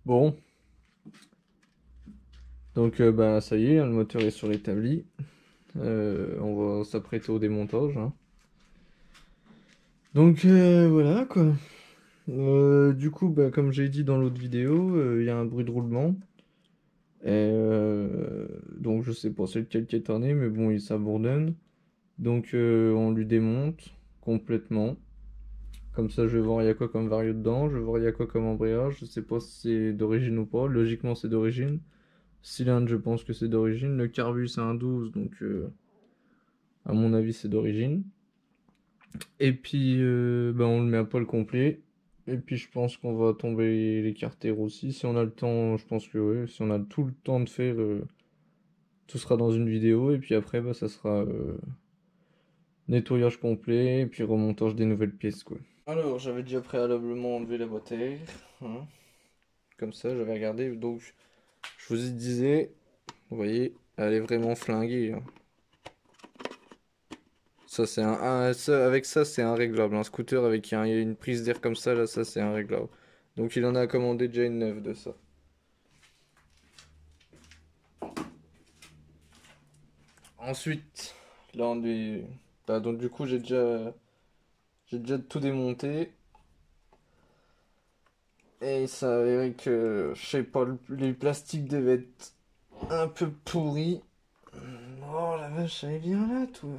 Bon, donc bah ça y est, hein, le moteur est sur l'établi. On va s'apprêter au démontage, hein. Donc voilà quoi. Du coup, bah, comme j'ai dit dans l'autre vidéo, il y a un bruit de roulement. Donc je sais pas c'est lequel qui est éterné, mais bon, il s'abandonne. Donc on lui démonte complètement. Comme ça, je vais voir il y a quoi comme vario dedans, je vais voir il y a quoi comme embrayage. Je sais pas si c'est d'origine ou pas. Logiquement, c'est d'origine. Cylindre, je pense que c'est d'origine. Le carbu, c'est un 12, donc à mon avis, c'est d'origine. Et puis, bah, on le met à poil complet. Et puis, je pense qu'on va tomber les carters aussi. Si on a le temps, je pense que oui. Si on a tout le temps de faire, tout sera dans une vidéo. Et puis après, bah, ça sera nettoyage complet. Et puis remontage des nouvelles pièces, quoi. Alors, j'avais déjà préalablement enlevé la boîte à air, hein. Comme ça, j'avais regardé. Donc, je vous disais, vous voyez, elle est vraiment flinguée, hein. Ça, c'est avec ça, c'est réglable. Un scooter avec une prise d'air comme ça, là, ça, c'est réglable. Donc, il en a commandé déjà une neuve de ça. Ensuite, là, on est. Bah, donc, du coup, j'ai déjà tout démonté. Et ça avéré que, je sais pas, les plastiques devaient être un peu pourris. Oh la vache, elle est bien là, toi.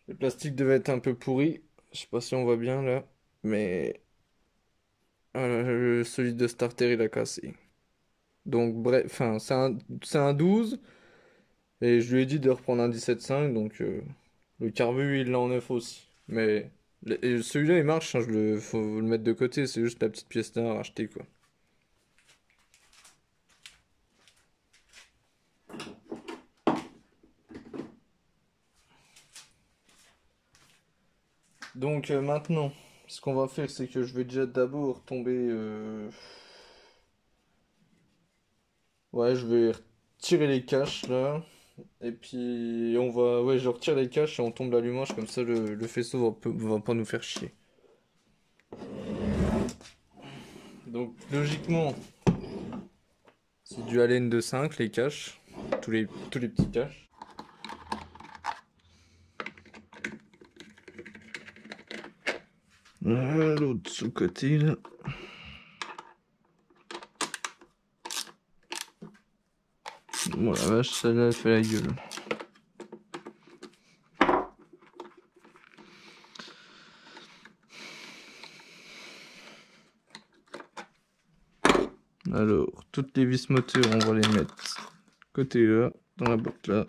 Les plastiques devaient être un peu pourris. Je sais pas si on voit bien là. Mais celui de starter, il a cassé. Donc bref, enfin c'est un 12 et je lui ai dit de reprendre un 17,5 donc le carbu il l'a en neuf aussi. Mais et celui-là il marche, hein, faut le mettre de côté, c'est juste la petite pièce à racheter quoi. Donc maintenant, ce qu'on va faire c'est que je vais déjà d'abord tomber ouais, je vais retirer les caches là et puis ouais, je retire les caches et on tombe l'allumage comme ça le faisceau va pas nous faire chier. Donc logiquement, c'est du Allen de 5 les caches. Tous les petits caches. Voilà, l'autre sous-côté là. Bon la vache, celle-là elle fait la gueule. Alors, toutes les vis moteurs, on va les mettre côté là, dans la boîte là.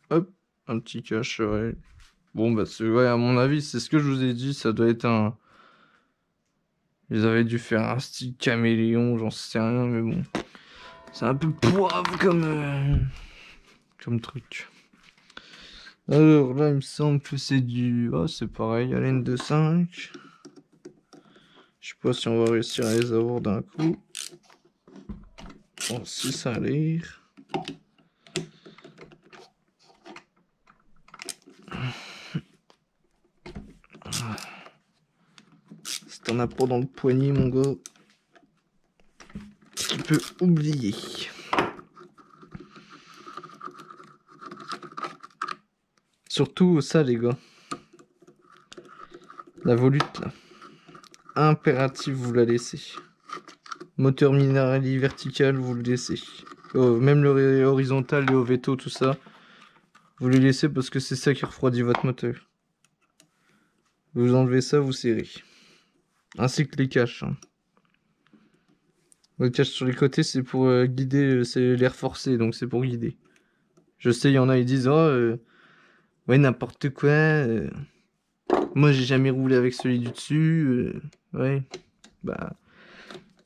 Hop, un petit cache, ouais. Bon bah ouais, à mon avis, c'est ce que je vous ai dit, ça doit être un. Ils avaient dû faire un style caméléon, j'en sais rien, mais bon. C'est un peu poivre comme truc. Alors là, il me semble que c'est du. Oh, c'est pareil, Allen de 5. Je sais pas si on va réussir à les avoir d'un coup. Bon, si ça a l'air. Si t'en as pas dans le poignet, mon gars, tu peux oublier. Surtout ça, les gars. La volute, là. Impératif, vous la laissez. Moteur Minarelli vertical, vous le laissez. Oh, même le horizontal, les Oveto, tout ça. Vous les laissez parce que c'est ça qui refroidit votre moteur. Vous enlevez ça, vous serrez. Ainsi que les caches, hein. Les caches sur les côtés, c'est pour guider, c'est l'air forcé, donc c'est pour guider. Je sais, il y en a, ils disent, oh, ouais, n'importe quoi. Moi, j'ai jamais roulé avec celui du dessus. Ouais, bah,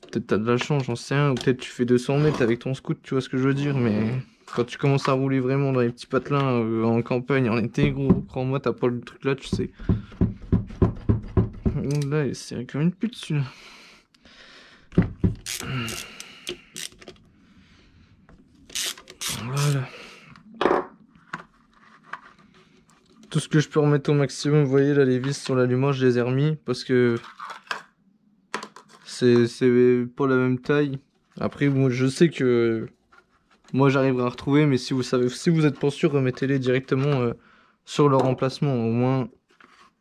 peut-être t'as de la chance, j'en sais rien. Ou peut-être tu fais 200 mètres avec ton scoot, tu vois ce que je veux dire. Mais quand tu commences à rouler vraiment dans les petits patelins en campagne, en été, gros, crois-moi, t'as pas le truc là, tu sais. Là, c'est comme une pute, celui-là. Voilà. Tout ce que je peux remettre au maximum, vous voyez là, les vis sur l'allumage, je les ai remis parce que c'est pas la même taille. Après, moi, je sais que moi j'arriverai à retrouver, mais si vous savez, si vous êtes pas sûr, remettez-les directement sur leur emplacement. Au moins, vous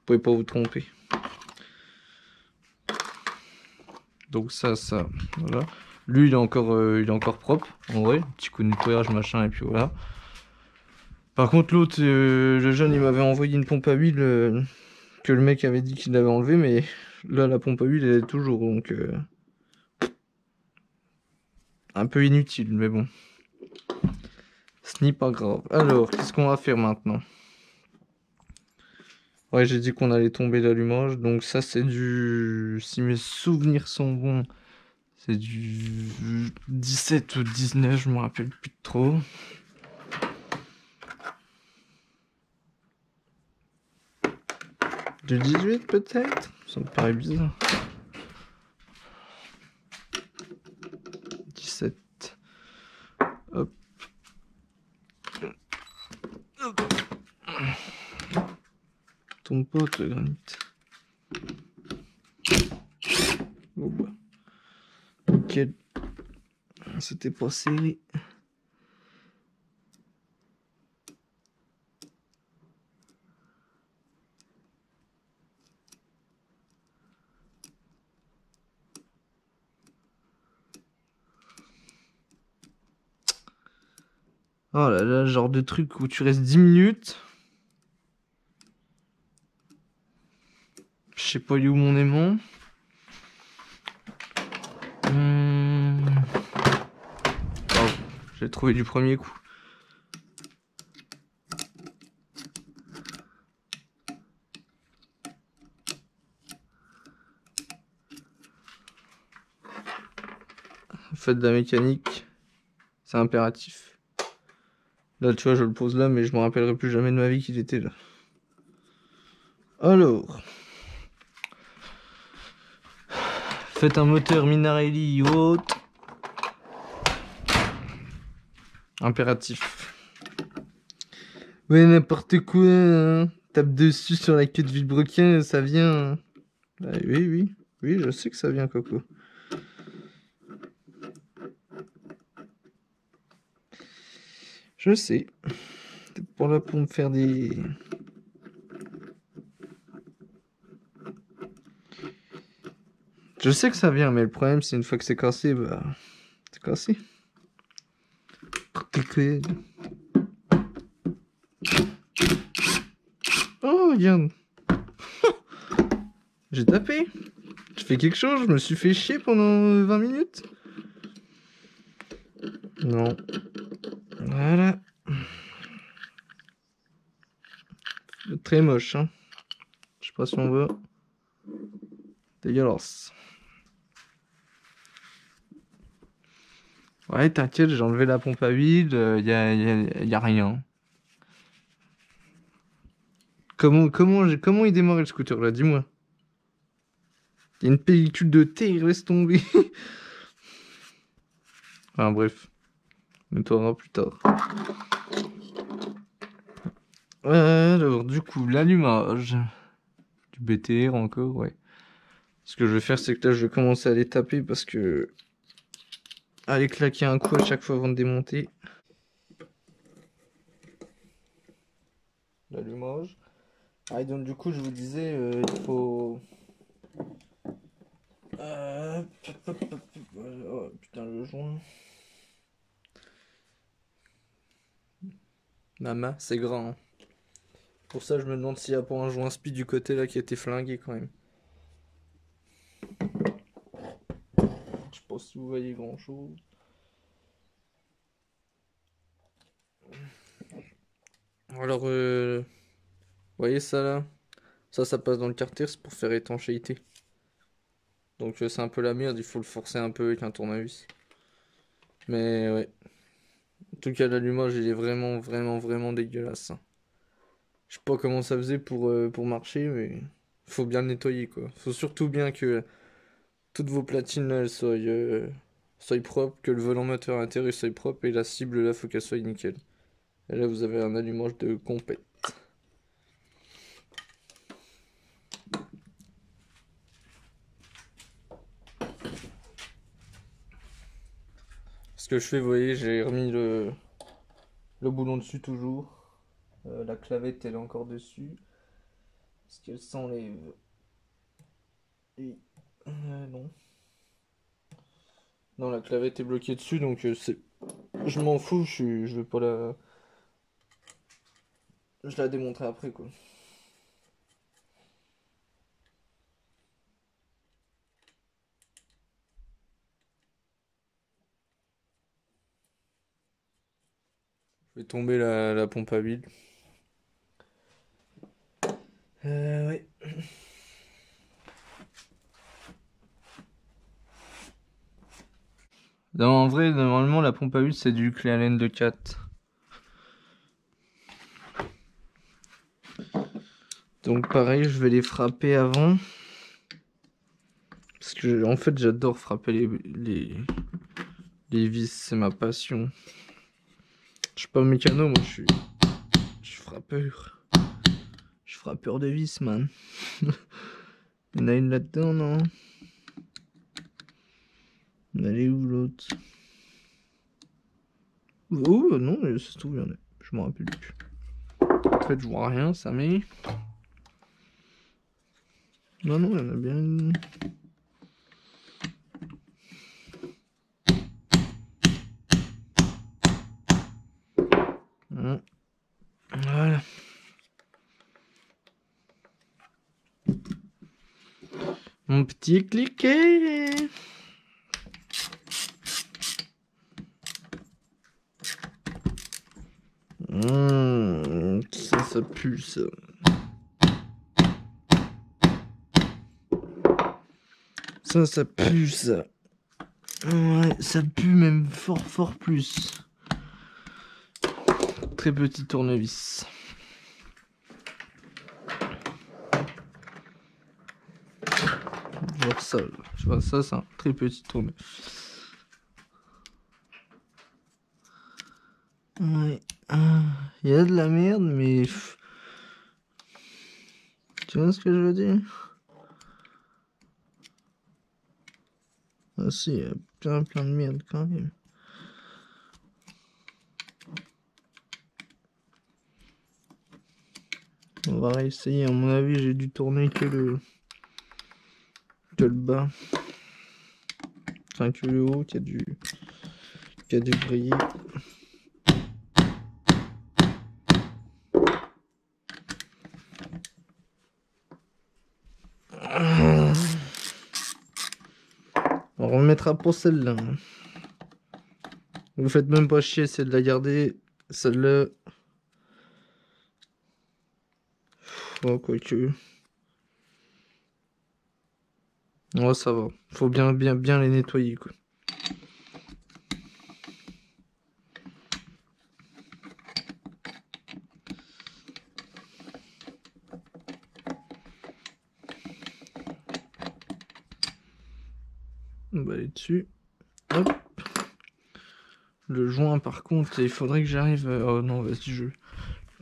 pouvez pas vous tromper. Donc ça, voilà. Lui, il est encore propre, en vrai. Petit coup de nettoyage, machin, et puis voilà. Par contre, l'autre, le jeune, il m'avait envoyé une pompe à huile que le mec avait dit qu'il l'avait enlevé, mais là, la pompe à huile, elle est toujours, donc un peu inutile, mais bon. Ce n'est pas grave. Alors, qu'est-ce qu'on va faire maintenant? Ouais, j'ai dit qu'on allait tomber l'allumage, donc ça, c'est du... Si mes souvenirs sont bons, c'est du 17 ou 19, je me rappelle plus trop. Du 18 peut-être? Ça me paraît bizarre. 17. Hop. Hop. Tombe pas, le granit. Oh bah. Nickel. C'était pas serré. Oh là là, genre de truc où tu restes 10 minutes. Je sais pas où mon aimant. Oh, j'ai trouvé du premier coup. Faites de la mécanique, c'est impératif. Là, tu vois, je le pose là, mais je me rappellerai plus jamais de ma vie qu'il était là. Alors, faites un moteur Minarelli ou autre. Impératif. Ouais, n'importe quoi, hein. Tape dessus sur la queue de vilebrequin, ça vient. Ah, oui, oui, oui, je sais que ça vient, Coco. Je sais. T'es pour là pour me faire des... Je sais que ça vient, mais le problème, c'est une fois que c'est cassé, bah... C'est cassé. Oh, regarde. J'ai tapé. Je fais quelque chose, je me suis fait chier pendant 20 minutes. Non. Voilà. Très moche, hein. Je sais pas si on veut. Dégueulasse. Ouais, t'inquiète, j'ai enlevé la pompe à huile, y a rien. Comment il démarrait le scooter là, dis-moi. Il y a une pellicule de thé, il laisse tomber. Enfin bref, on nettoiera plus tard. Alors, du coup, l'allumage. Du BTR encore, ouais. Ce que je vais faire, c'est que là, je vais commencer à les taper parce que... Aller claquer un coup à chaque fois avant de démonter. L'allumage. Ah, et donc du coup, je vous disais, il faut... Oh, putain, le joint. Ma main, c'est grand, hein. Pour ça, je me demande s'il n'y a pas un joint speed du côté là qui a été flingué quand même. Je sais pas si vous voyez grand chose. Alors, vous voyez ça là? Ça passe dans le carter, c'est pour faire étanchéité. Donc c'est un peu la merde, il faut le forcer un peu avec un tournevis. Mais ouais. En tout cas, l'allumage, il est vraiment, vraiment, vraiment dégueulasse, hein. Je sais pas comment ça faisait pour marcher, mais faut bien le nettoyer, quoi. Faut surtout bien que toutes vos platines, là, elles soient propres, que le volant moteur intérieur soit propre, et la cible, là, faut qu'elle soit nickel. Et là, vous avez un allumage de compète. que je fais, vous voyez, j'ai remis le boulon dessus toujours. La clavette, elle est encore dessus. Est-ce qu'elle s'enlève? Et... non. Non, la clavette est bloquée dessus, donc c'est... Je m'en fous, je vais pas la... Je la démontrer après, quoi. Je vais tomber la pompe à huile. Ouais. Non, en vrai, normalement, la pompe à huile, c'est du Clean de 4. Donc, pareil, je vais les frapper avant. Parce que, en fait, j'adore frapper les vis, c'est ma passion. Je suis pas mécano, moi, je suis frappeur. Je suis frappeur de vis, man. Il y en a une là-dedans, non? Elle est où l'autre? Oh, non, ça se trouve, il y en a. Je m'en rappelle plus. En fait, je vois rien, ça met. Non, non, il y en a bien une. Voilà. Mon petit cliquet. Ça pue, ça. Ça pue, ça. Ouais, ça pue même fort, fort plus. Très petit tournevis. Genre ça, tu vois, ça c'est un très petit tournevis. Ouais, il y a de la merde, mais... Tu vois ce que je veux dire? Ah si, il y a plein de merde quand même. On va réessayer, à mon avis j'ai dû tourner que le bas. Enfin que le haut qui a dû briller. On remettra pour celle-là. Vous faites même pas chier, c'est de la garder. Celle-là. Oh, quoique. Oh, ça va. Faut bien les nettoyer, quoi. On va aller dessus. Hop. Le joint, par contre, il faudrait que j'arrive... Oh non, vas-y, je vais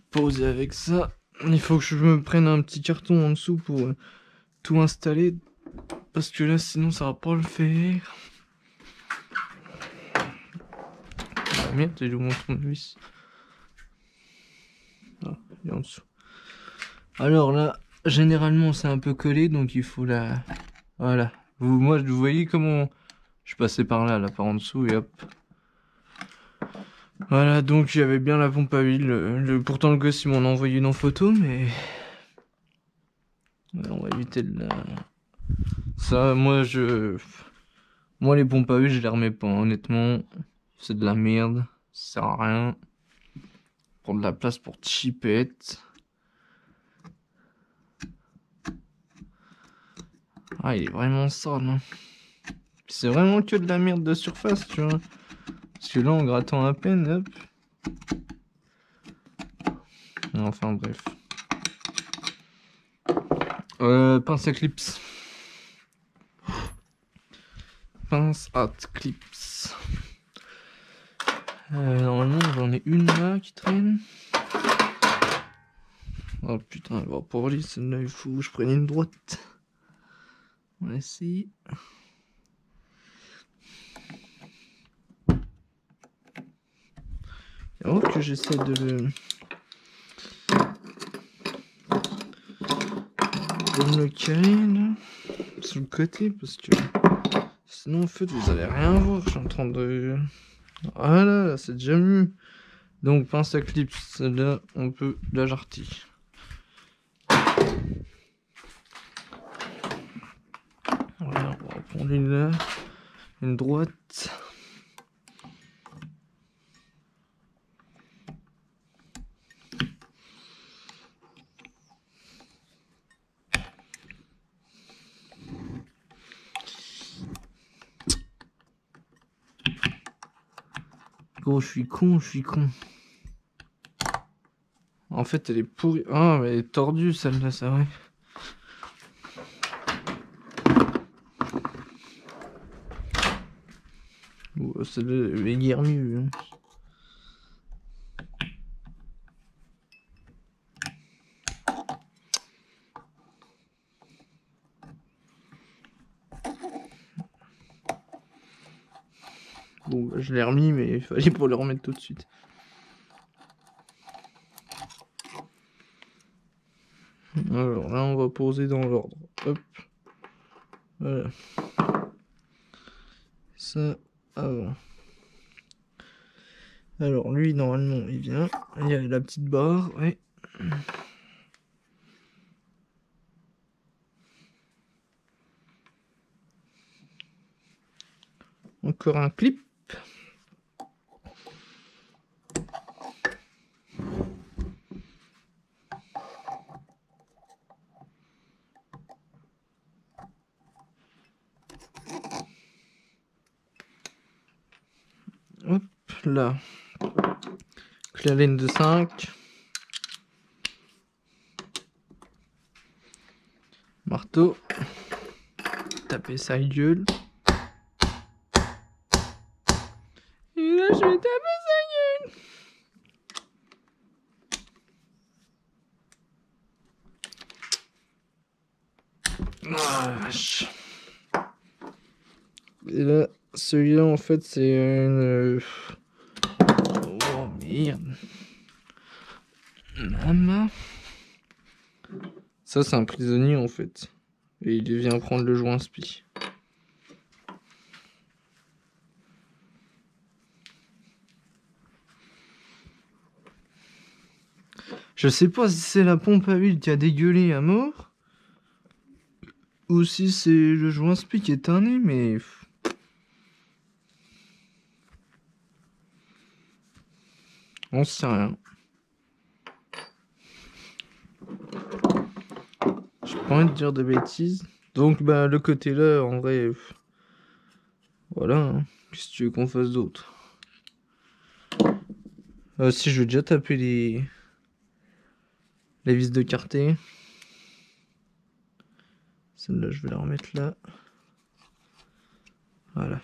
poser avec ça. Il faut que je me prenne un petit carton en dessous pour tout installer. Parce que là, sinon, ça va pas le faire. Ah, merde, il est où mon tournevis? Ah, il est en dessous. Alors là, généralement, c'est un peu collé, donc il faut la... Voilà. Moi, vous voyez comment... Je passais par là, par en dessous, et hop. Voilà, donc j'avais bien la pompe à huile. Pourtant, le gosse, il m'en a envoyé une en photo, mais... Ouais, on va éviter de la... Ça, moi, Moi, les pompes à huile, je les remets pas, honnêtement. C'est de la merde. Ça sert à rien. Prendre de la place pour chipette. Ah, il est vraiment sale, hein. C'est vraiment que de la merde de surface, tu vois. Parce que là, en grattant à peine, hop. Enfin, bref. Pince à clips. Pince à clips. Normalement, j'en ai une là qui traîne. Oh putain, elle va pas aller celle-là, il faut que je prenne une droite. On va essayer. Alors que j'essaie de me le caler là, sur le côté, parce que sinon en fait vous allez rien voir. Je suis en train de... Ah là, c'est déjà mieux. Donc pince à clips, celle-là on peut la jarter. Voilà, on va prendre une là, une droite. Gros, je suis con. En fait, elle est pourrie. Ah, mais elle est tordue celle-là, c'est vrai. Oh, celle-là, elle est guère mieux. Hein. Bon, bah, je l'ai remis, mais il fallait pas le remettre tout de suite. Alors là, on va poser dans l'ordre. Hop. Voilà. Ça, avant. Alors, lui, normalement, il vient. Il y a la petite barre, ouais. Encore un clip. Hop, là. La laine de 5. Marteau. Taper sa gueule. Et là, je vais taper sa gueule. Ah, vache. Et là, celui-là, en fait, c'est une... Oh, merde. Maman. Ça, c'est un prisonnier, en fait. Et il vient prendre le joint spi. Je sais pas si c'est la pompe à huile qui a dégueulé à mort. Ou si c'est le joint spi qui est tanné, mais... On sait rien. J'ai pas envie de dire de bêtises. Donc, bah, le côté là, en vrai... Voilà, hein. Qu'est-ce que tu veux qu'on fasse d'autre? Si, je vais déjà taper les vis de quartier. Celle-là, je vais la remettre là. Voilà.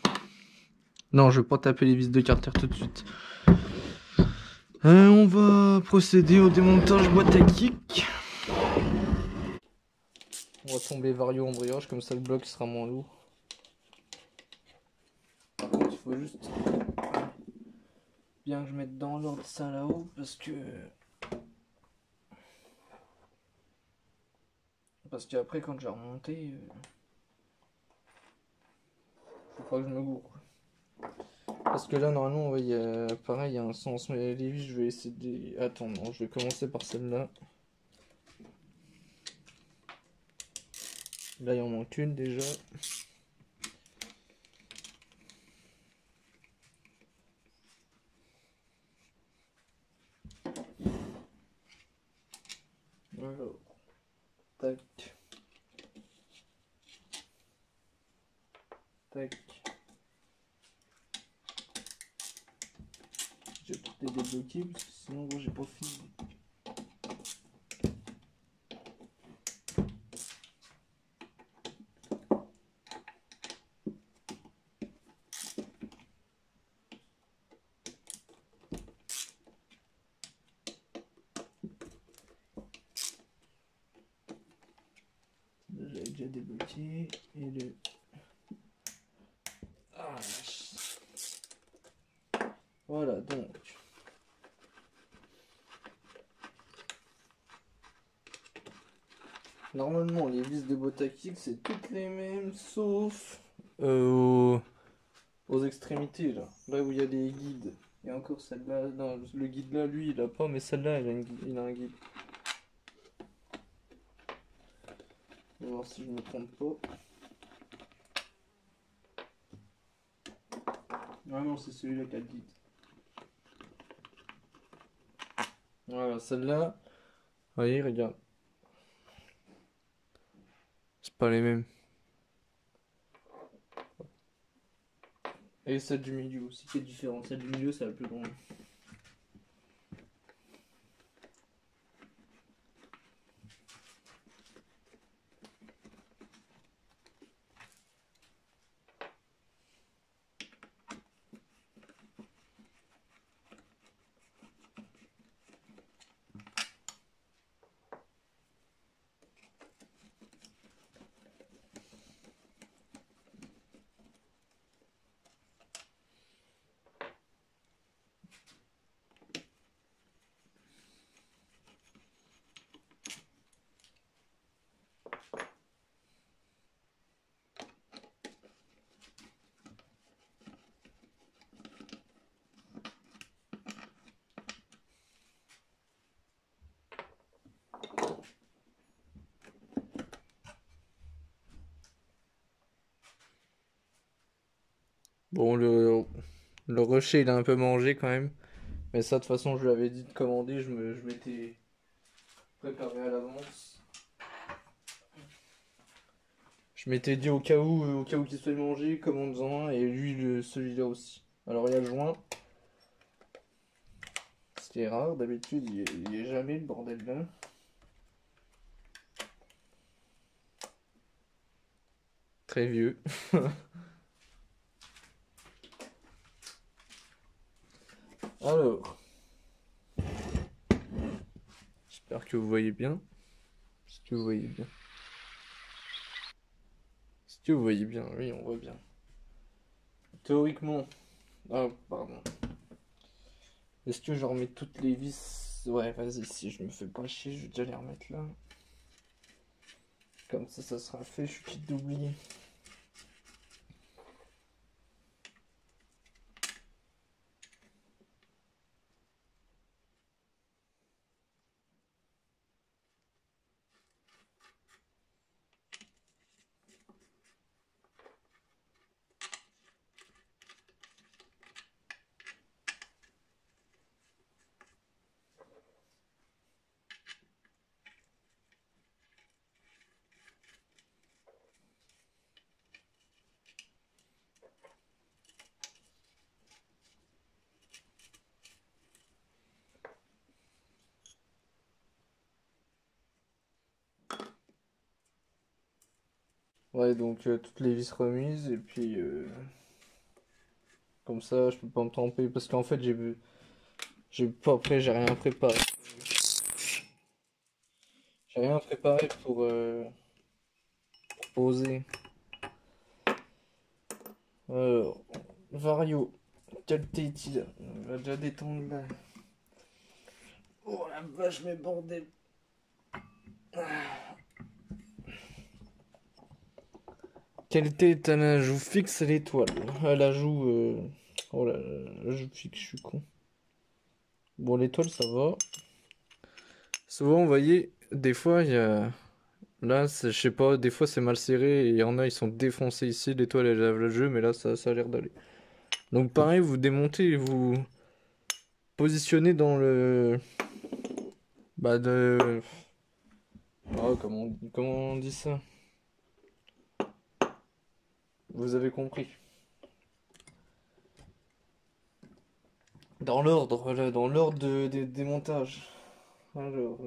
Non, je vais pas taper les vis de carter tout de suite. On va procéder au démontage boîte à kick. On va tomber vario embrayage, comme ça le bloc sera moins lourd. Par contre, il faut juste bien que je mette dans l'ordre ça là-haut, parce qu'après quand je vais remonter, faut pas que je me gourre. Parce que là, normalement, il y a, pareil, il y a un sens, mais les vis, je vais essayer de... Attends, non, je vais commencer par celle-là. Là, il en manque une déjà. Alors, tac. Tac. Je vais peut-être les débloquer, parce que sinon, j'ai pas fini. J'avais déjà débloqué et le... Ah, voilà, donc Normalement, les vis de boîte à kicks, c'est toutes les mêmes, sauf aux, aux extrémités, là. Là où il y a les guides. Et encore celle-là, non, le guide là, lui, il a pas, mais celle-là, il a un guide. On va voir si je me trompe pas. Ah non, c'est celui-là qui a le guide. Voilà, celle-là, voyez, regarde. C'est pas les mêmes. Et celle du milieu aussi qui est différente. Celle du milieu, c'est la plus grande. Bon, le rocher, il a un peu mangé quand même. Mais ça, de toute façon, je lui avais dit de commander. Je m'étais préparé à l'avance. Je m'étais dit au cas où qu'il soit mangé, commande-en un. Et lui, celui-là aussi. Alors, il y a le joint. Ce qui est rare. D'habitude, il est jamais le bordel là. Très vieux. Alors, j'espère que vous voyez bien. Est-ce que vous voyez bien? Est-ce que vous voyez bien? Oui, on voit bien. Théoriquement. Ah, pardon. Est-ce que je remets toutes les vis? Ouais, vas-y, si je me fais pas chier, je vais déjà les remettre là. Comme ça sera fait, je suis quitte d'oublier. Ouais, donc toutes les vis remises, et puis comme ça, je peux pas me tromper. Parce qu'en fait, j'ai pas après, j'ai rien préparé. J'ai rien préparé pour poser. Alors, Vario, qualité utile. On va déjà détendre là. Oh la vache, mais bordel. Qualité est à la joue fixe à l'étoile. À la joue. Oh là là, la joue fixe, je suis con. Bon, l'étoile, ça va. Souvent, vous voyez, des fois, il y a. Là, je sais pas, des fois c'est mal serré et il y en a, ils sont défoncés ici. L'étoile, elle lève le jeu, mais là, ça a l'air d'aller. Donc, pareil, vous démontez et vous positionnez dans le. Bah, de. Oh, comment on dit ça? Vous avez compris. Dans l'ordre, là, dans l'ordre des montages. Alors,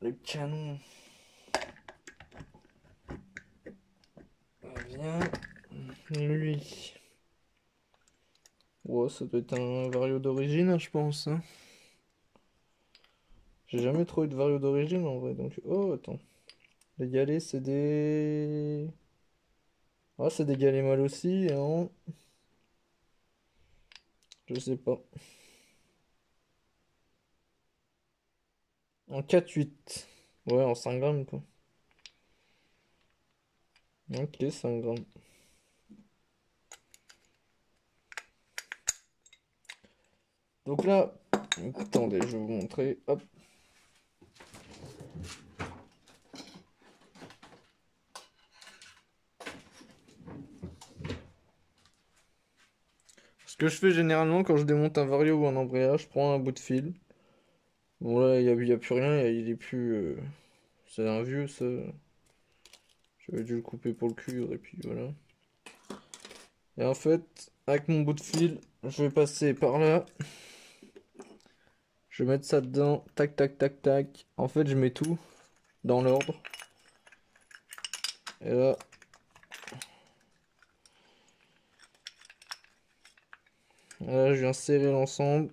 le canon. Vient. Lui. Ouais, ça doit être un vario d'origine, hein, je pense, hein. J'ai jamais trouvé de vario d'origine en vrai, donc. Oh, attends. Les galets, c'est des. Ah, c'est des galets mal aussi, hein. Je sais pas. En 4-8. Ouais, en 5 grammes, quoi. Ok, 5 grammes. Donc là, attendez, je vais vous montrer. Hop. Ce que je fais généralement quand je démonte un vario ou un embrayage, je prends un bout de fil. Bon là, y a plus rien, il est plus... C'est un vieux, ça. J'avais dû le couper pour le cuire, et puis voilà. Et en fait, avec mon bout de fil, je vais passer par là. Je vais mettre ça dedans. Tac, tac, tac, tac. En fait, je mets tout dans l'ordre. Et là, je viens serrer l'ensemble.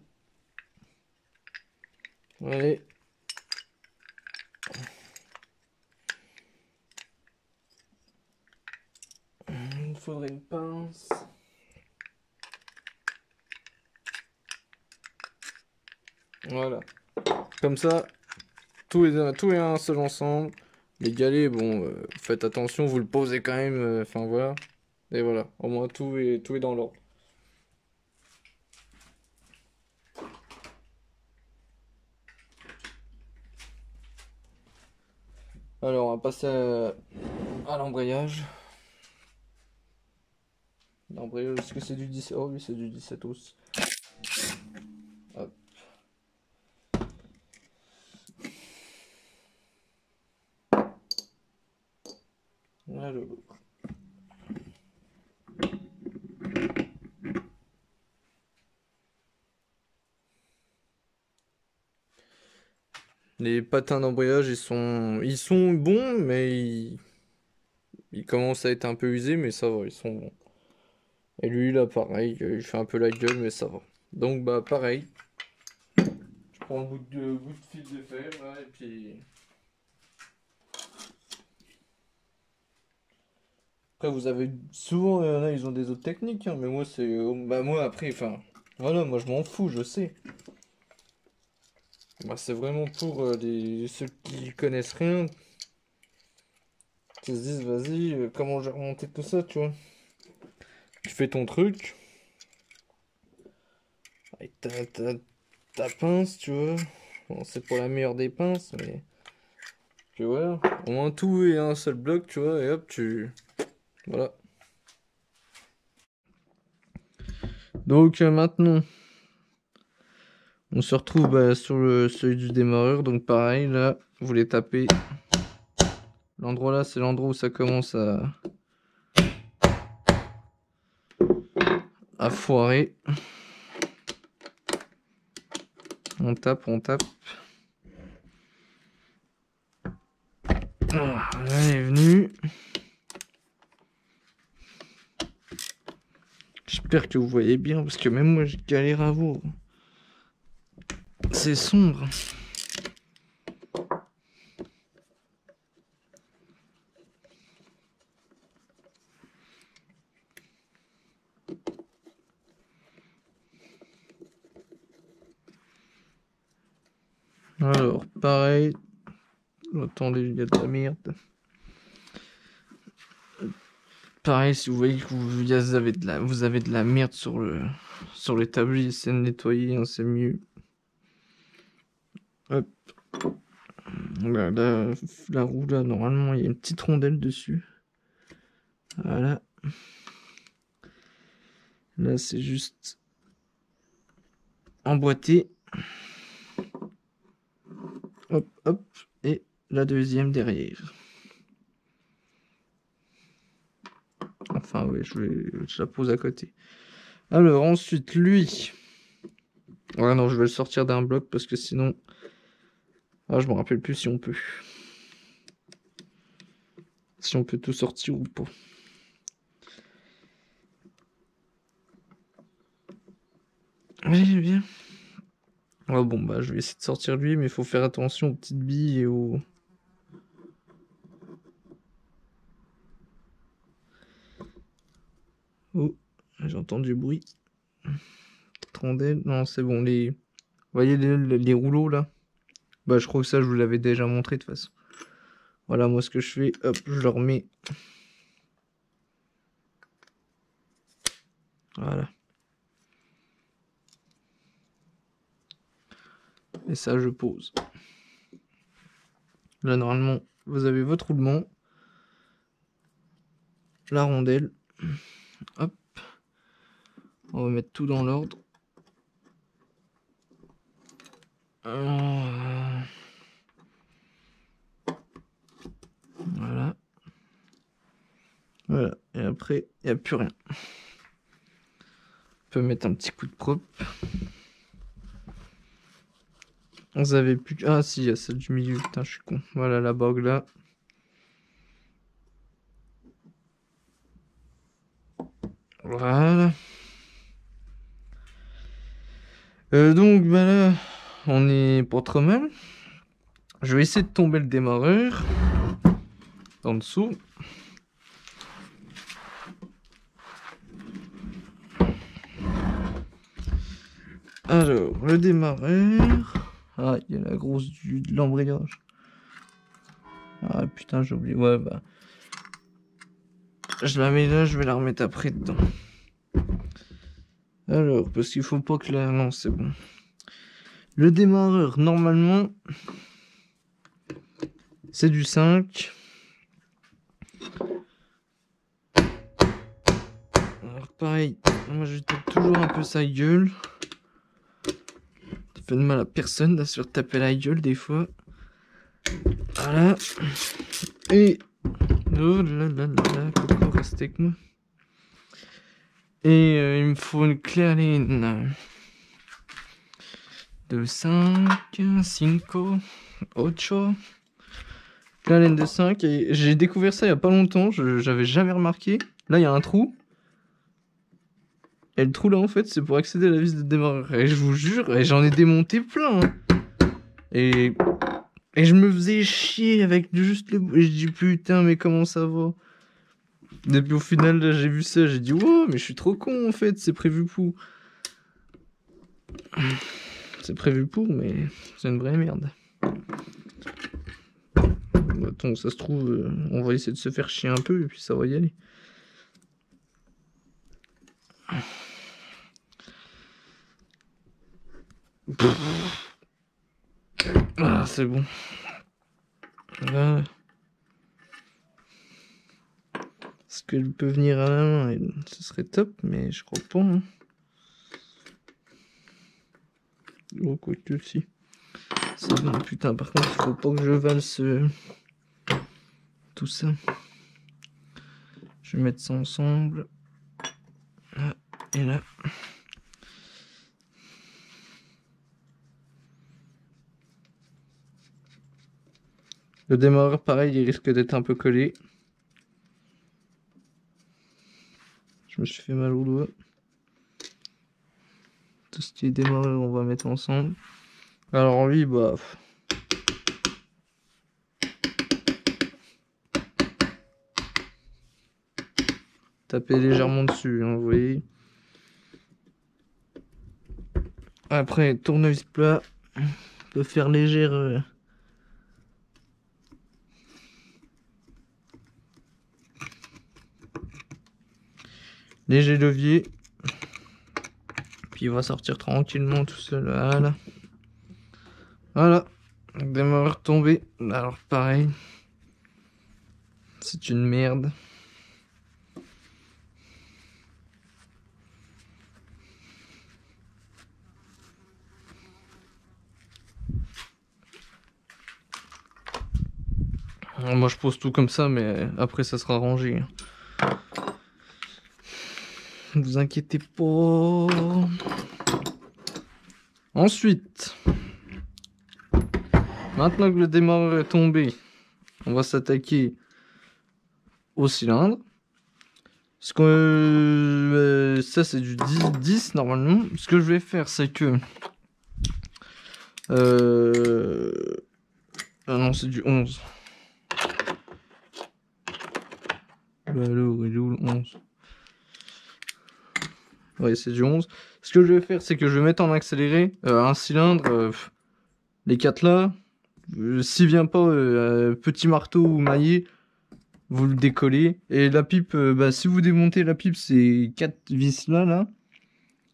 Allez. Il me faudrait une pince. Voilà. Comme ça, tout est un seul ensemble. Les galets, bon, faites attention, vous le posez quand même. Enfin voilà. Et voilà. Au moins tout est dans l'ordre. Alors, on va passer à l'embrayage. L'embrayage, est-ce que c'est du 17? Oh oui, c'est du 17 aussi. Hop. Alors. Les patins d'embrayage, ils sont bons, mais ils commencent à être un peu usés, mais ça va, ils sont bons. Et lui, là, pareil, il fait un peu la gueule, mais ça va. Donc, bah, pareil. Je prends le bout de fil de fer, là, et puis... Après, vous avez... Souvent, il y en a, ils ont des autres techniques, hein, mais moi, c'est... Bah, moi, après, enfin... Voilà, moi, je m'en fous, je sais. Bah, c'est vraiment pour ceux qui connaissent rien, qui se disent, vas-y, comment j'ai remonté tout ça, tu vois. Tu fais ton truc, avec ta pince, tu vois. Bon, c'est pour la meilleure des pinces, mais... Puis voilà, au moins tout est un seul bloc, tu vois, et hop, tu... Voilà. Donc maintenant, on se retrouve sur le seuil du démarreur. Donc pareil, là, vous les tapez. L'endroit là, c'est l'endroit où ça commence à foirer. On tape, on tape. Voilà, là, elle est venue. J'espère que vous voyez bien, parce que même moi, je galère à voir. C'est sombre. Alors, pareil. Attendez, il y a de la merde. Pareil, si vous voyez que vous avez de la merde sur les tabliers, c'est de nettoyer, hein, c'est mieux. Hop. La roue là, normalement, il y a une petite rondelle dessus. Voilà. Là, c'est juste emboîté. Hop, hop. Et la deuxième derrière. Enfin, oui, je la pose à côté. Alors, ensuite, lui. Ouais, non, je vais le sortir d'un bloc parce que sinon... Ah, je me rappelle plus si on peut. Si on peut tout sortir ou pas. Allez, viens. Ah bon, bah, je vais essayer de sortir lui, mais il faut faire attention aux petites billes et aux... Oh, j'ai entendu du bruit. Petite rondelle. Non, c'est bon, les... Vous voyez les rouleaux, là? Bah, je crois que ça, je vous l'avais déjà montré, de toute façon. Voilà, moi ce que je fais, hop, je le remets. Voilà. Et ça, je pose. Là, normalement, vous avez votre roulement. La rondelle. Hop. On va mettre tout dans l'ordre. Voilà. Voilà. Et après, il n'y a plus rien. On peut mettre un petit coup de propre. Vous avez plus... Ah si, il y a celle du milieu. Putain, je suis con. Voilà la bague là. Voilà. Donc, bah là, on est pas trop mal. Je vais essayer de tomber le démarreur. En dessous. Alors, le démarreur. Ah, il y a la grosse de l'embrayage. Ah putain, j'ai oublié. Ouais, bah. Je la mets là, je vais la remettre après dedans. Alors, parce qu'il faut pas que la... Non, c'est bon. Le démarreur, normalement, c'est du 5. Alors, pareil, moi je tape toujours un peu sa gueule. Ça fait de mal à personne de se faire taper la gueule des fois. Voilà. Et... Oh là là là, Coco, reste avec moi. Et il me faut une clairine de 5, 5, 8. Clairine de 5. Et j'ai découvert ça il y a pas longtemps, j'avais jamais remarqué. Là, il y a un trou. Et le trou là, en fait, c'est pour accéder à la vis de démarreur. Et je vous jure, j'en ai démonté plein. Hein. Et je me faisais chier avec juste le... Et je dis putain, mais comment ça va? Depuis au final, là, j'ai vu ça, j'ai dit wow, mais je suis trop con en fait, c'est prévu pour. C'est prévu pour, mais c'est une vraie merde. Attends, ça se trouve, on va essayer de se faire chier un peu et puis ça va y aller. Ah, c'est bon. Là. Est-ce qu'elle peut venir à la main? Ce serait top, mais je crois pas. Hein. Oh, quoi que si. C'est bon, putain, par contre, il faut pas que je valse tout ça. Je vais mettre ça ensemble. Là et là. Le démarreur, pareil, il risque d'être un peu collé. Je me suis fait mal au doigt. Tout ce qui est démarreur, on va mettre ensemble. Alors lui, bah... Taper légèrement dessus, hein, vous voyez. Après, tournevis plat. De faire légère... Léger levier. Puis il va sortir tranquillement tout seul. Voilà. Voilà. Démarreur tombé. Alors pareil. C'est une merde. Moi je pose tout comme ça, mais après ça sera rangé. Ne vous inquiétez pas. Ensuite, maintenant que le démarreur est tombé, on va s'attaquer au cylindre. Parce que ça c'est du 10 normalement. Ce que je vais faire c'est que... Ah non, c'est du 11. Alors, il est où le 11? Ouais, c'est du 11. Ce que je vais faire, c'est que je vais mettre en accéléré un cylindre, les 4 là, S'il vient pas petit marteau ou maillet, vous le décollez. Et la pipe, bah, si vous démontez la pipe, c'est 4 vis là,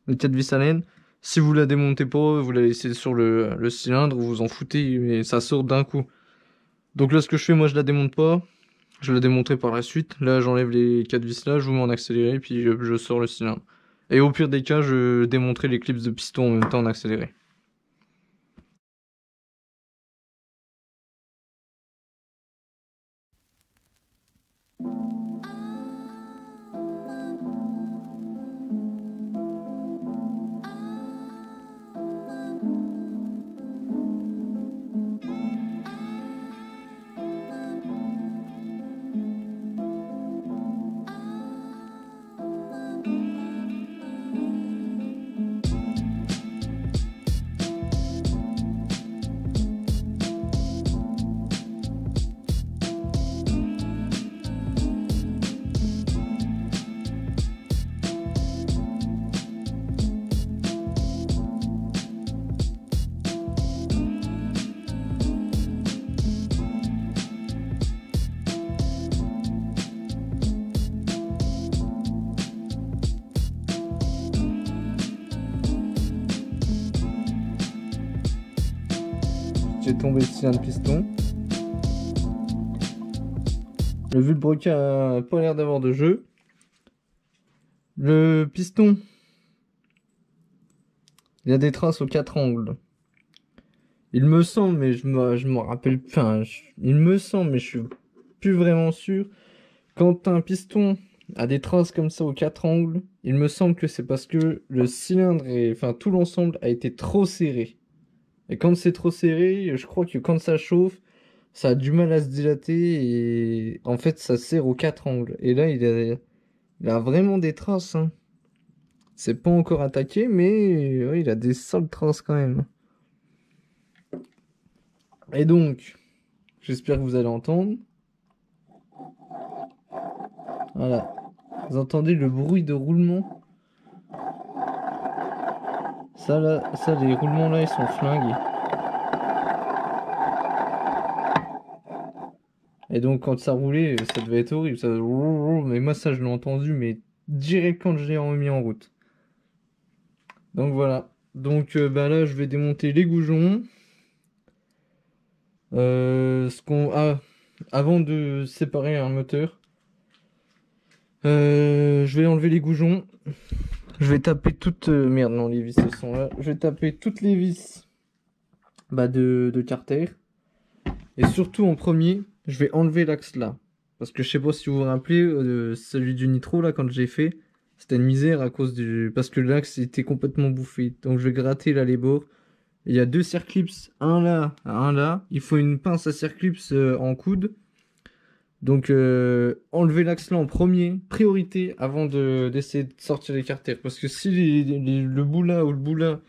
les 4 vis à laine. Si vous la démontez pas, vous la laissez sur le cylindre, vous vous en foutez, mais ça sort d'un coup. Donc là, ce que je fais, moi, je la démonte pas. Je la démonterai par la suite. Là, j'enlève les 4 vis là, je vous mets en accéléré, puis je sors le cylindre. Et au pire des cas, je démonterai les clips de piston en même temps en accéléré. J'ai tombé le cylindre piston. Vu le broca a pas l'air d'avoir de jeu. Le piston, il y a des traces aux 4 angles. Il me semble, mais je me rappelle. Enfin, il me semble, mais je suis plus vraiment sûr. Quand un piston a des traces comme ça aux 4 angles, il me semble que c'est parce que le cylindre et enfin tout l'ensemble a été trop serré. Et quand c'est trop serré, je crois que quand ça chauffe, ça a du mal à se dilater et en fait ça serre aux 4 angles. Et là il a vraiment des traces, hein. C'est pas encore attaqué, mais ouais, il a des sales traces quand même. Et donc, j'espère que vous allez entendre. Voilà. Vous entendez le bruit de roulement? Ça là, ça les roulements là, ils sont flingués. Et donc quand ça roulait, ça devait être horrible. Ça... Mais moi ça je l'ai entendu, mais direct quand je l'ai remis en route. Donc voilà. Donc bah là je vais démonter les goujons. Avant de séparer un moteur, je vais enlever les goujons. Je vais taper toutes... merde, non, les vis elles sont là. Je vais taper toutes les vis bah, de carter. Et surtout en premier, je vais enlever l'axe là. Parce que je sais pas si vous vous rappelez, celui du nitro là, quand j'ai fait, c'était une misère à cause du... Parce que l'axe était complètement bouffé. Donc je vais gratter là les bords. Il y a 2 circlips, un là, un là. Il faut une pince à circlips en coude. Donc enlever l'axe là en premier, priorité avant d'essayer de sortir les carters. Parce que si le bout là ou le bout là,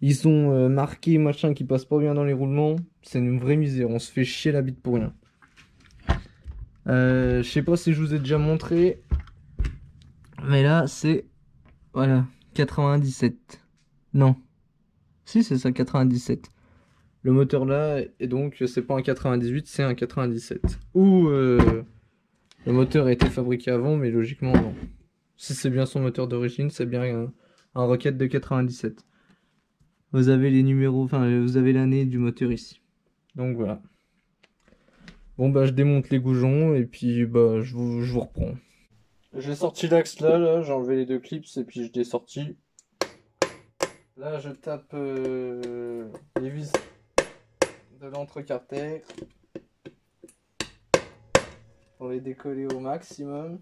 ils sont marqués, machin, qui passent pas bien dans les roulements, c'est une vraie misère. On se fait chier la bite pour rien. Je sais pas si je vous ai déjà montré. Mais là, c'est... Voilà, 97. Non. Si, c'est ça, 97. Le moteur là, et donc, c'est pas un 98, c'est un 97. Ou le moteur a été fabriqué avant, mais logiquement, non. Si c'est bien son moteur d'origine, c'est bien un Rocket de 97. Vous avez les numéros, enfin, vous avez l'année du moteur ici. Donc voilà. Bon, bah, je démonte les goujons et puis, bah, je vous reprends. J'ai sorti l'axe là, j'ai enlevé les 2 clips et puis je l'ai sorti. Là, je tape les vis de l'entrecarter pour les décoller au maximum.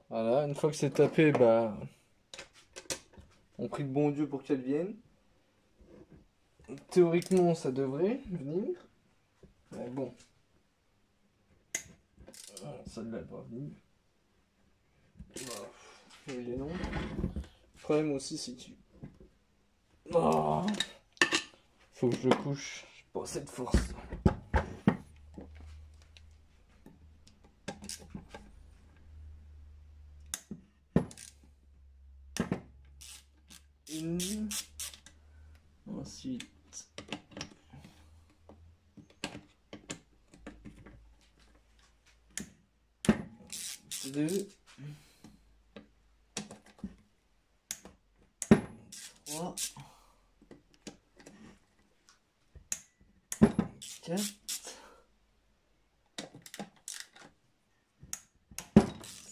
Voilà, une fois que c'est tapé, bah, on prie de bon Dieu pour qu'elle vienne. Théoriquement, ça devrait venir. Mais bon. Ça ne l'a pas venu. Il est non. Le problème aussi, c'est que... faut que je le couche. J'ai pas assez de force. Une. Ensuite. Deux. Trois. Quatre.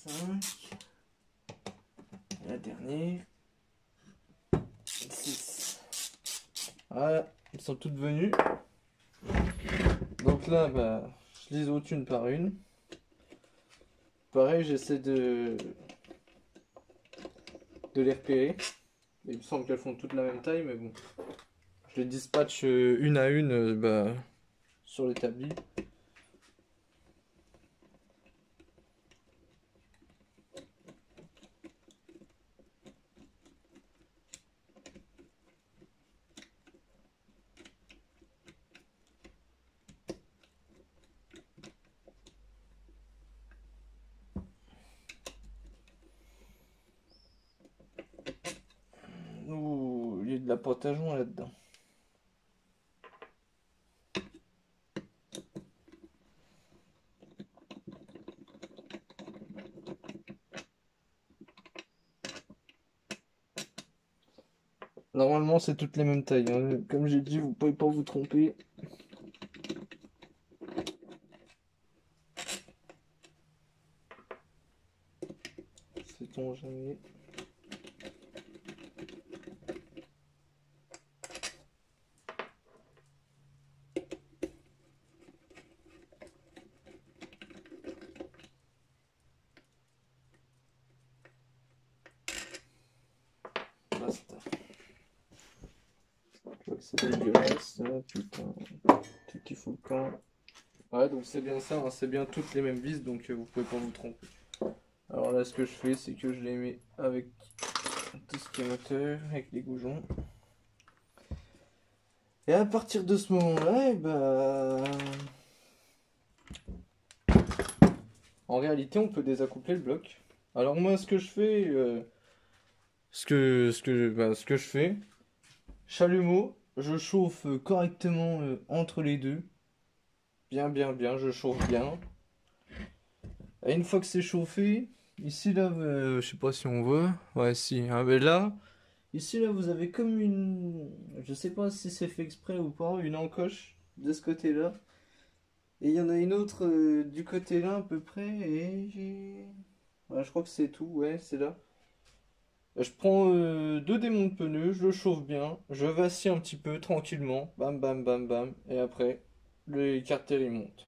5. La dernière. 6. Voilà, ils sont toutes venues. Donc là, bah, je les ôte une par une. Pareil, j'essaie de les repérer. Il me semble qu'elles font toutes la même taille, mais bon. Je les dispatche une à une bah, sur l'établi. Ouh, il y a de la potageon là-dedans. Normalement, c'est toutes les mêmes tailles, hein. Comme j'ai dit, vous pouvez pas vous tromper. Sait-on jamais. Basta. Je vois que c'est dégueulasse, ça, putain. Tout qui fout le camp. Ouais, donc c'est bien ça, hein, c'est bien toutes les mêmes vis, donc vous pouvez pas vous tromper. Alors là, ce que je fais, c'est que je les mets avec tout ce qui est moteur, avec les goujons. Et à partir de ce moment-là, eh ben, en réalité, on peut désaccoupler le bloc. Alors moi, ce que je fais, ce que je fais, chalumeau, je chauffe correctement entre les deux. Bien, je chauffe bien. Et une fois que c'est chauffé, ici là, je sais pas si on voit. Ouais, si. Hein, mais là, ici là, vous avez comme une, je sais pas si c'est fait exprès ou pas, une encoche de ce côté-là. Et il y en a une autre du côté là à peu près. Et ouais, je crois que c'est tout. Ouais, c'est là. Je prends deux démons de pneus, je le chauffe bien, je vacille un petit peu tranquillement, bam bam bam bam, et après, le carter il monte.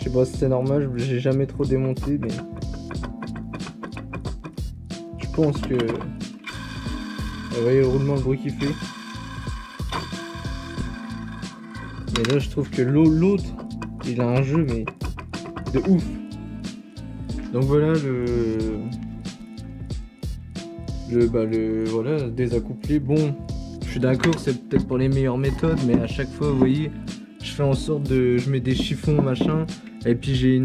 Je sais pas si c'est normal, j'ai jamais trop démonté, mais je pense que... Vous voyez le roulement, le bruit qu'il fait. Mais là, je trouve que l'autre, il a un jeu, mais de ouf. Donc voilà voilà, désaccouplé. Bon, je suis d'accord, c'est peut-être pas les meilleures méthodes, mais à chaque fois, vous voyez, je fais en sorte je mets des chiffons, machin, et puis j'ai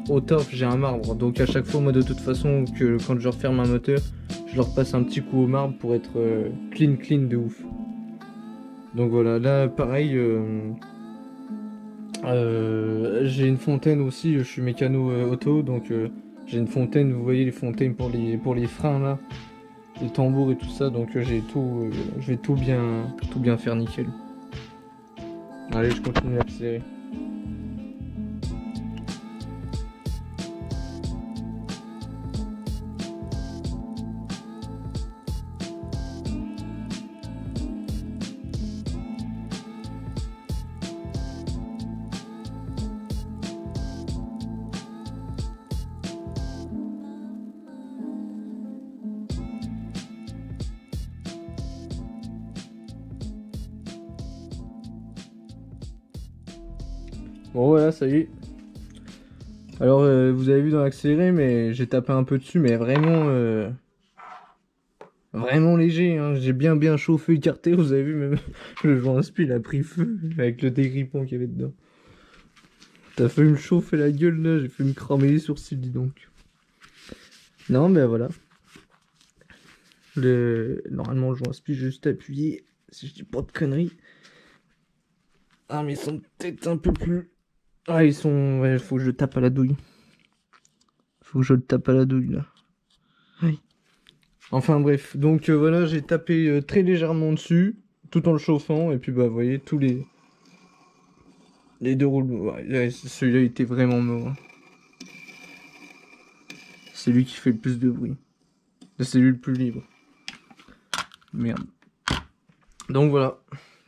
au top, j'ai un marbre. Donc à chaque fois, moi, de toute façon, quand je referme un moteur, je leur passe un petit coup au marbre pour être clean de ouf. Donc voilà, là, pareil, j'ai une fontaine aussi, je suis mécano auto, donc j'ai une fontaine, vous voyez les fontaines pour les freins là, les tambours et tout ça, donc je vais tout bien faire nickel. Allez, je continue à accélérer. Bon voilà, ça y est. Alors vous avez vu dans l'accéléré, mais j'ai tapé un peu dessus, mais vraiment léger, hein. J'ai bien chauffé le carter, vous avez vu, même le joint inspi il a pris feu avec le dégrippant qu'il y avait dedans. T'as fait me chauffer la gueule là, j'ai fait me cramer les sourcils, dis donc. Non, mais voilà. Normalement, le joint inspi, juste appuyé, si je dis pas de conneries. Ah, mais ils sont peut-être un peu plus... Ah, ils sont... Ouais, faut que je tape à la douille. Faut que je le tape à la douille, là. Oui. Enfin, bref. Donc, voilà, j'ai tapé très légèrement dessus, tout en le chauffant. Et puis, bah, vous voyez, tous les deux roulements. Ouais, celui-là, il était vraiment mort. Hein. C'est lui qui fait le plus de bruit. C'est lui le plus libre. Merde. Donc, voilà.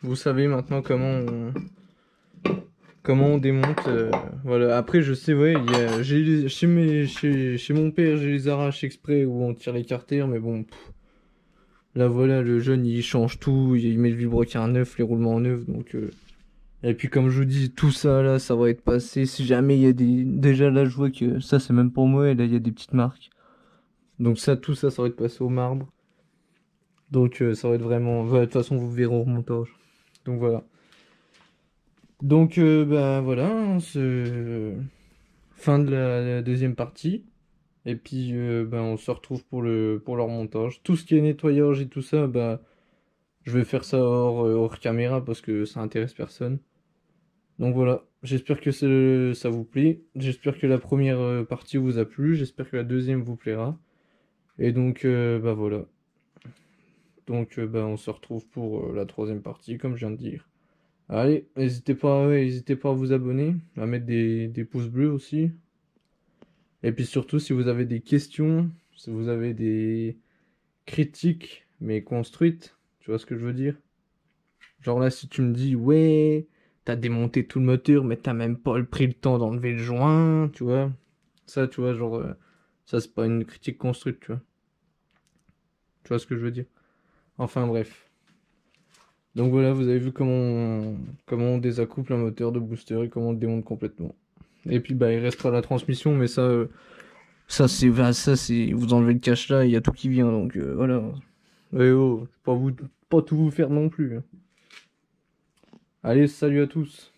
Vous savez maintenant comment on démonte. Voilà. Après, je sais, ouais, chez mon père, j'ai les arraches exprès où on tire les carters, mais bon. Là, voilà, le jeune, il change tout, il met le vilebrequin neuf, les roulements neufs, donc... Et puis, comme je vous dis, tout ça, là, ça va être passé. Si jamais il y a des... Déjà, là, je vois que ça, c'est même pour moi, et là, il y a des petites marques. Donc ça, tout ça, ça va être passé au marbre. Donc, ça va être vraiment... De toute façon, vous verrez au remontage. Donc, voilà. Donc, bah, voilà, hein, fin de la deuxième partie. Et puis, bah, on se retrouve pour le remontage. Tout ce qui est nettoyage et tout ça, bah... Je vais faire ça hors caméra parce que ça intéresse personne. Donc voilà, j'espère que ça vous plaît. J'espère que la première partie vous a plu. J'espère que la deuxième vous plaira. Et donc, bah voilà. Donc, bah, on se retrouve pour la troisième partie, comme je viens de dire. Allez, n'hésitez pas, ouais, n'hésitez pas à vous abonner, à mettre des pouces bleus aussi. Et puis surtout, si vous avez des questions, si vous avez des critiques, mais construites, tu vois ce que je veux dire? Genre là, si tu me dis, ouais, t'as démonté tout le moteur, mais t'as même pas pris le temps d'enlever le joint, tu vois. Ça, tu vois, genre, ça, c'est pas une critique construite, tu vois. Tu vois ce que je veux dire. Enfin, bref. Donc voilà, vous avez vu comment on désaccouple un moteur de booster et comment on le démonte complètement. Et puis, bah, il restera la transmission, mais ça, c'est, vous enlevez le cache là, il y a tout qui vient, donc voilà. Et oh, pas tout vous faire non plus. Hein. Allez, salut à tous.